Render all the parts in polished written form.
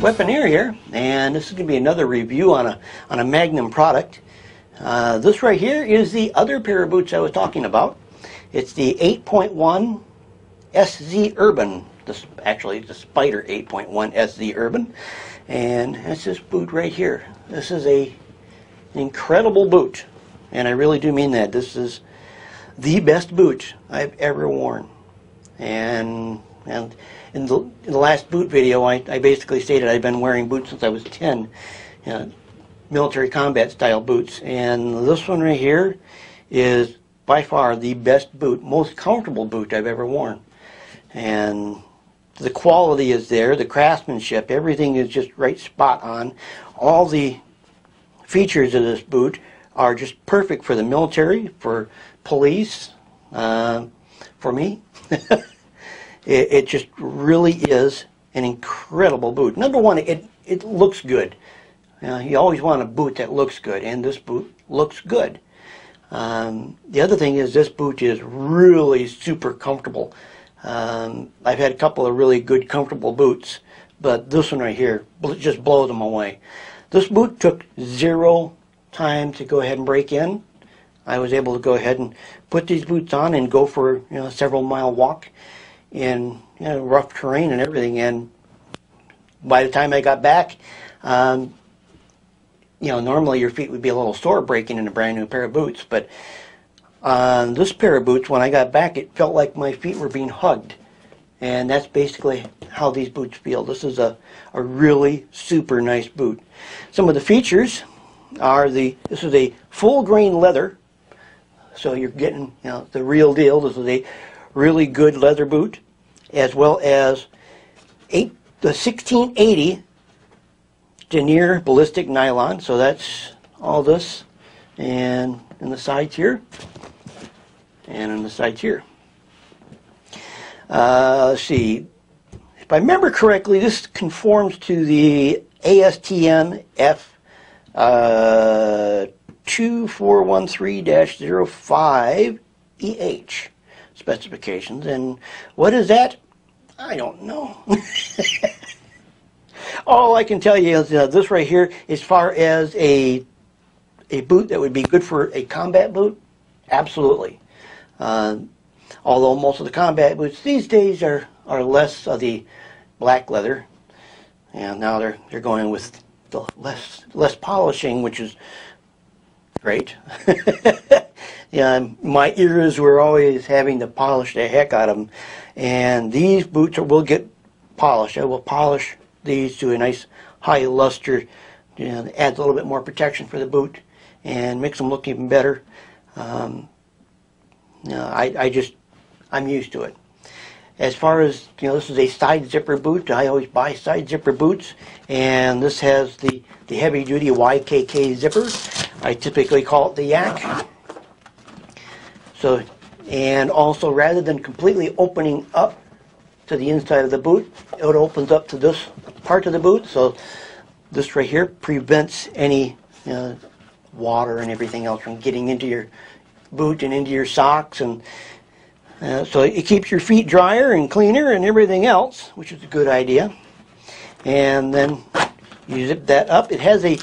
Weaponeer here, and this is going to be another review on a Magnum product. This right here is the other pair of boots I was talking about. It's the 8.1 SZ Urban. Actually, the Spider 8.1 SZ Urban, and that's this boot right here. This is an incredible boot, and I really do mean that. This is the best boot I've ever worn. And in the last boot video, I basically stated I've been wearing boots since I was 10, military combat style boots. And this one right here is by far the best boot, most comfortable boot I've ever worn. And the quality is there, the craftsmanship, everything is just right spot on. All the features of this boot are just perfect for the military, for police, for me. It just really is an incredible boot. Number one, it looks good. You always want a boot that looks good, and this boot looks good. The other thing is this boot is really super comfortable. I've had a couple of really good comfortable boots, but this one right here just blows them away. This boot took 0 time to go ahead and break in. I was able to go ahead and put these boots on and go for a several mile walk in rough terrain and everything, and by the time I got back, normally your feet would be a little sore breaking in a brand new pair of boots, but on this pair of boots, when I got back, it felt like my feet were being hugged, and that's basically how these boots feel. This is a really super nice boot. Some of the features are this is a full grain leather, so you're getting the real deal. This is a really good leather boot, as well as the 1680 denier ballistic nylon. So that's all this, and in the sides here, and in the sides here. Let's see. If I remember correctly, this conforms to the ASTM F 2413-05 EH specifications. And what is that? I don't know. All I can tell you is this right here, as far as a boot that would be good for a combat boot, absolutely. Although most of the combat boots these days are less of the black leather, and now they're going with the less polishing, which is great. My ears were always having to polish the heck out of them, and these boots will get polished. I will polish these to a nice high luster, adds a little bit more protection for the boot and makes them look even better. I'm used to it. As far as, this is a side zipper boot. I always buy side zipper boots, and this has the heavy duty YKK zipper. I typically call it the yak. So, and also, rather than completely opening up to the inside of the boot, it opens up to this part of the boot. So this right here prevents any water and everything else from getting into your boot and into your socks, and so it keeps your feet drier and cleaner and everything else, which is a good idea. And then you zip that up. It has a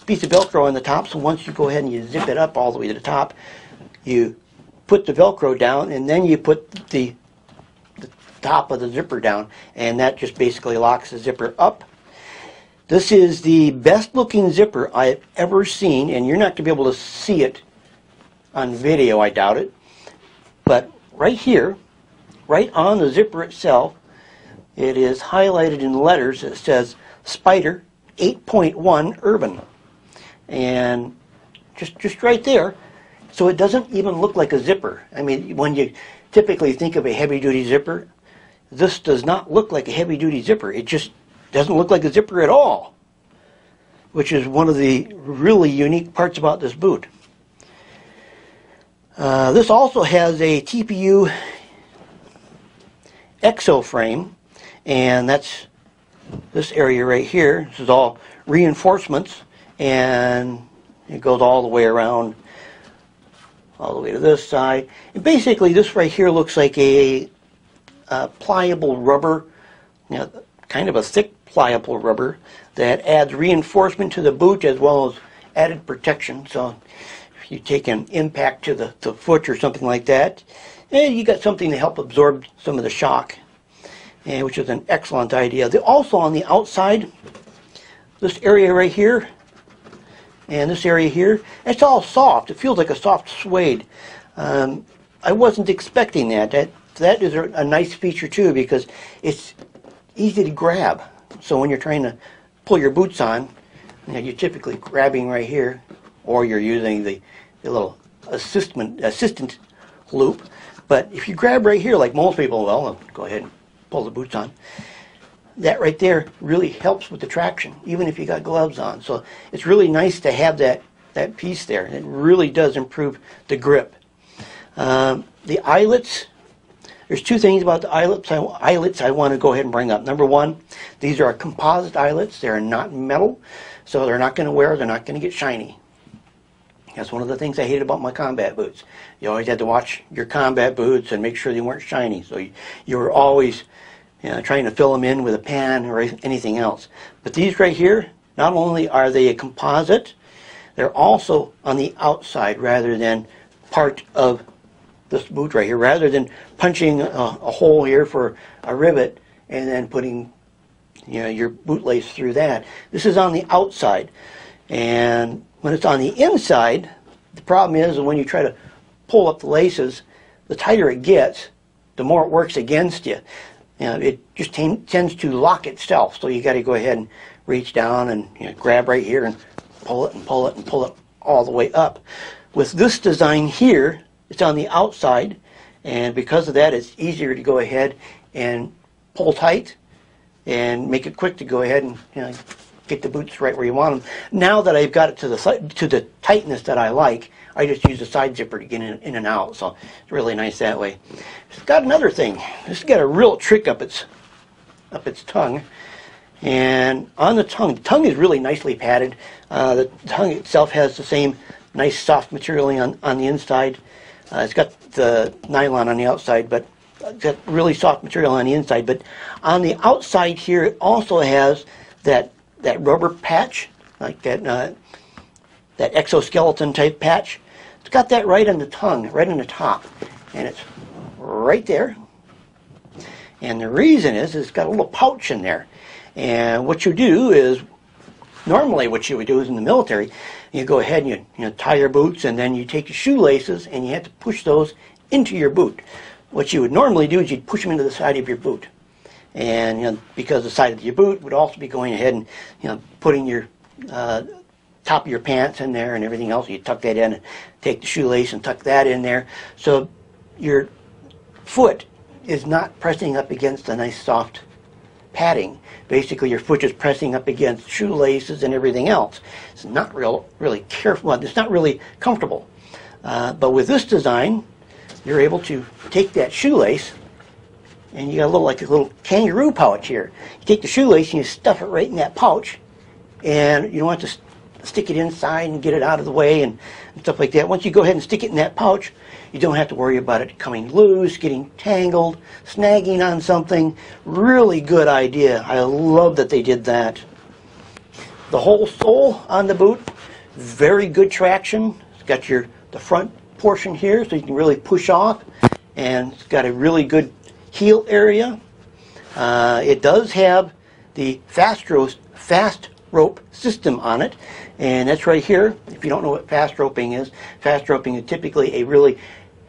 piece of Velcro on the top, so once you go ahead and you zip it up all the way to the top, you put the Velcro down, and then you put the top of the zipper down, and that just basically locks the zipper up. This is the best looking zipper I've ever seen, and you're not going to be able to see it on video, I doubt it, but right here, right on the zipper itself, it is highlighted in letters. It says Spider 8.1 Urban, and just right there. So it doesn't even look like a zipper. I mean, when you typically think of a heavy-duty zipper, this does not look like a heavy-duty zipper. It just doesn't look like a zipper at all, which is one of the really unique parts about this boot. This also has a Tpu Exo Frame, and that's this area right here. This is all reinforcements, and it goes all the way around, all the way to this side. And basically, this right here looks like a pliable rubber, kind of a thick pliable rubber that adds reinforcement to the boot as well as added protection. So if you take an impact to the foot or something like that, you got something to help absorb some of the shock, which is an excellent idea. Also on the outside, this area right here and this area here, it's all soft. It feels like a soft suede. I wasn't expecting that. That is a nice feature too, because it's easy to grab. So when you're trying to pull your boots on, you're typically grabbing right here, or you're using the little assistant loop. But if you grab right here, like most people will, I'll go ahead and pull the boots on. That right there really helps with the traction, even if you got gloves on. So it's really nice to have that piece there. It really does improve the grip. The eyelets, there's two things about the eyelets I want to go ahead and bring up. Number one, these are composite eyelets. They're not metal, so they're not going to wear, they're not going to get shiny. That's one of the things I hated about my combat boots. You always had to watch your combat boots and make sure they weren't shiny. So you were always trying to fill them in with a pen or anything else. But these right here, not only are they a composite, they're also on the outside rather than part of this boot right here. Rather than punching a hole here for a rivet and then putting your bootlace through that, this is on the outside. And when it's on the inside, the problem is when you try to pull up the laces, the tighter it gets, the more it works against you. It just tends to lock itself. So you got to go ahead and reach down and grab right here and pull it and pull it and pull it all the way up. With this design here, it's on the outside, and because of that, it's easier to go ahead and pull tight and make it quick to go ahead and get the boots right where you want them. Now that I've got it to the tightness that I like, I just use the side zipper to get in and out. So it's really nice that way. It's got another thing. This has got a real trick up its tongue. And on the tongue is really nicely padded. The tongue itself has the same nice soft material on the inside. It's got the nylon on the outside, but it's got really soft material on the inside. But on the outside here, it also has that rubber patch, like that exoskeleton type patch. It's got that right on the tongue, right on the top, and it's right there. And the reason is it's got a little pouch in there. And what you do is, normally what you would do is in the military, you go ahead and you tie your boots, and then you take your shoelaces and you have to push those into your boot. What you would normally do is you'd push them into the side of your boot. And because the side of your boot would also be going ahead and putting your top of your pants in there and everything else. You tuck that in and take the shoelace and tuck that in there. So your foot is not pressing up against a nice soft padding. Basically your foot is pressing up against shoelaces and everything else. It's not really careful. It's not really comfortable. But with this design, you're able to take that shoelace, and you got a little kangaroo pouch here. You take the shoelace and you stuff it right in that pouch, and you don't have to stick it inside and get it out of the way and stuff like that. Once you go ahead and stick it in that pouch, you don't have to worry about it coming loose, getting tangled, snagging on something. Really good idea. I love that they did that. The whole sole on the boot, very good traction. It's got the front portion here so you can really push off, and it's got a really good heel area. It does have the fast rope system on it, and that's right here. If you don't know what fast roping is typically a really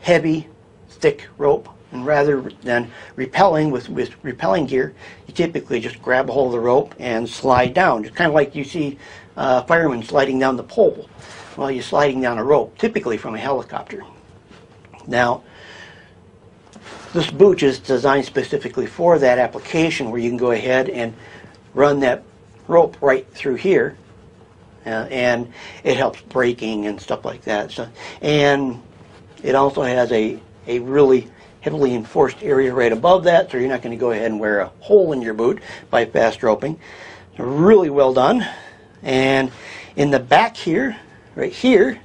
heavy, thick rope, and rather than repelling with repelling gear, you typically just grab a hold of the rope and slide down. It's kind of like you see firemen sliding down the pole while you're sliding down a rope, typically from a helicopter. Now, this boot is designed specifically for that application, where you can go ahead and run that rope right through here, and it helps braking and stuff like that. So, and it also has a really heavily enforced area right above that, so you're not going to go ahead and wear a hole in your boot by fast roping. Really well done. And in the back here, right here,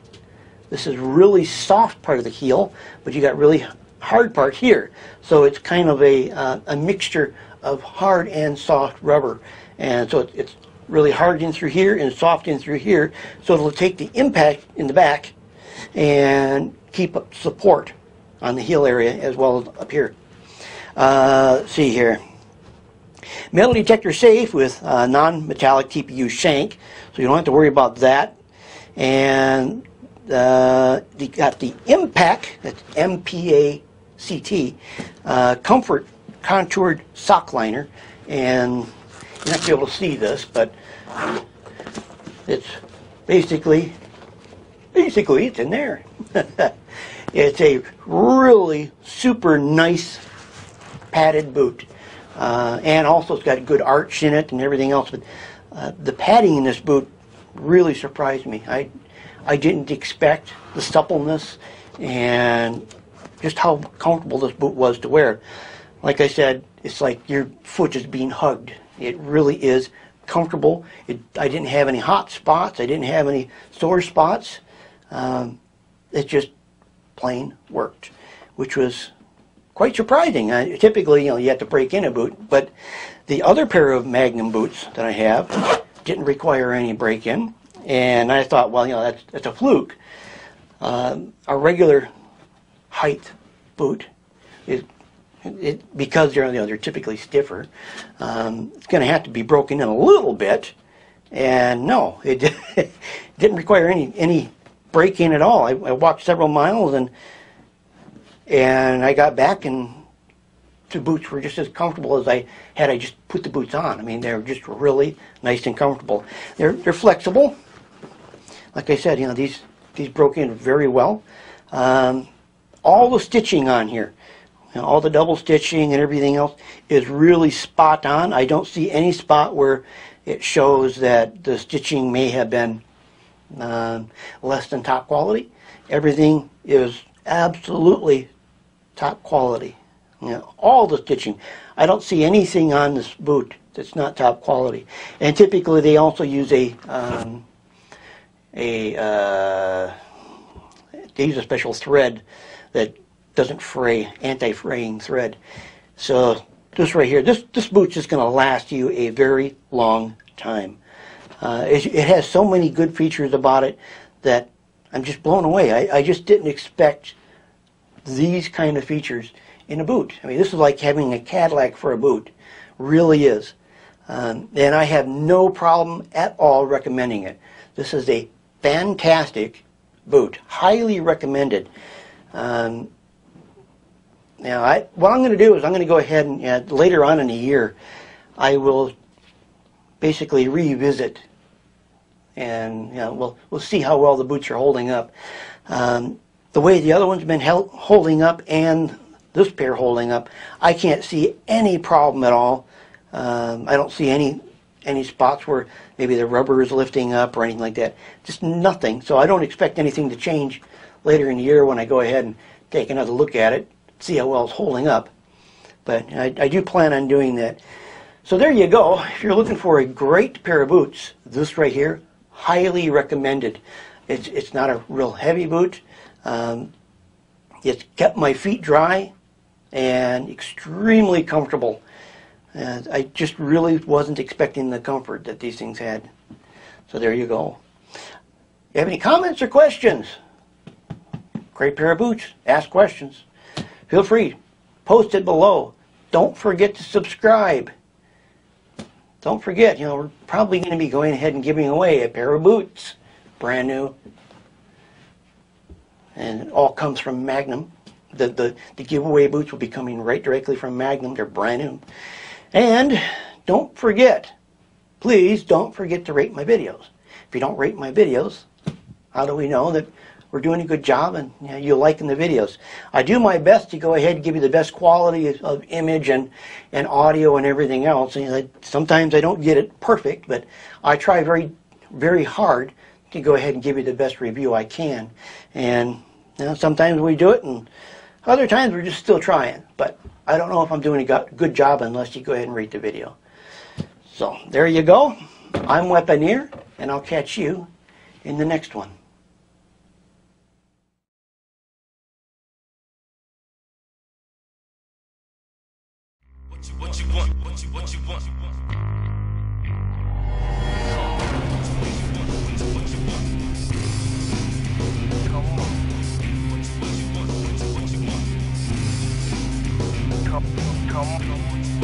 this is really soft part of the heel, but you got really hard part here. So it's kind of a mixture of hard and soft rubber. And so it's really hard in through here and soft in through here. So it'll take the impact in the back and keep up support on the heel area as well as up here. Let's see here. Metal detector safe with non-metallic TPU shank, so you don't have to worry about that. And you got the M-PACT, that's M-PACT, comfort contoured sockliner, and you're not going to be able to see this, but it's basically it's in there. It's a really super nice padded boot, and also it's got a good arch in it and everything else. But the padding in this boot really surprised me. I didn't expect the suppleness and just how comfortable this boot was to wear. Like I said, it's like your foot is being hugged. It really is comfortable. I didn't have any hot spots. I didn't have any sore spots. It just plain worked, which was quite surprising. Typically, you have to break in a boot, but the other pair of Magnum boots that I have didn't require any break-in, and I thought, well, that's a fluke. A regular height boot is because they're typically stiffer. It's going to have to be broken in a little bit, and no, it didn't require any break-in at all. I walked several miles and I got back, and the boots were just as comfortable as I just put the boots on. I mean, they're just really nice and comfortable. They're flexible. Like I said, these broke in very well. All the stitching on here, all the double stitching and everything else is really spot on. I don't see any spot where it shows that the stitching may have been less than top quality. Everything is absolutely top quality. All the stitching. I don't see anything on this boot that's not top quality. And typically they also use they use a special thread that doesn't fray, anti-fraying thread. So this right here, this boot's just going to last you a very long time. It has so many good features about it that I'm just blown away. I just didn't expect these kind of features in a boot. I mean, this is like having a Cadillac for a boot. Really is. And I have no problem at all recommending it. This is a fantastic boot. Highly recommended. Now, what I'm going to do is I'm going to go ahead and later on in the year, I will basically revisit, and we'll see how well the boots are holding up. The way the other one's been holding up and this pair holding up, I can't see any problem at all. I don't see any spots where maybe the rubber is lifting up or anything like that. Just nothing. So I don't expect anything to change later in the year when I go ahead and take another look at it, see how well it's holding up. But I do plan on doing that. So there you go. If you're looking for a great pair of boots, this right here, highly recommended. It's not a real heavy boot. It's kept my feet dry and extremely comfortable. I just really wasn't expecting the comfort that these things had. So there you go. You have any comments or questions? Great pair of boots. Ask questions. Feel free. Post it below. Don't forget to subscribe. Don't forget, we're probably going to be going ahead and giving away a pair of boots. Brand new. And it all comes from Magnum. The giveaway boots will be coming right directly from Magnum. They're brand new. And don't forget, please don't forget to rate my videos. If you don't rate my videos, how do we know that we're doing a good job and you're liking the videos? I do my best to go ahead and give you the best quality of image and audio and everything else. And sometimes I don't get it perfect, but I try very, very hard to go ahead and give you the best review I can. And sometimes we do it, and other times we're just still trying. But I don't know if I'm doing a good job unless you go ahead and rate the video. So there you go. I'm Weaponeer, and I'll catch you in the next one. Come.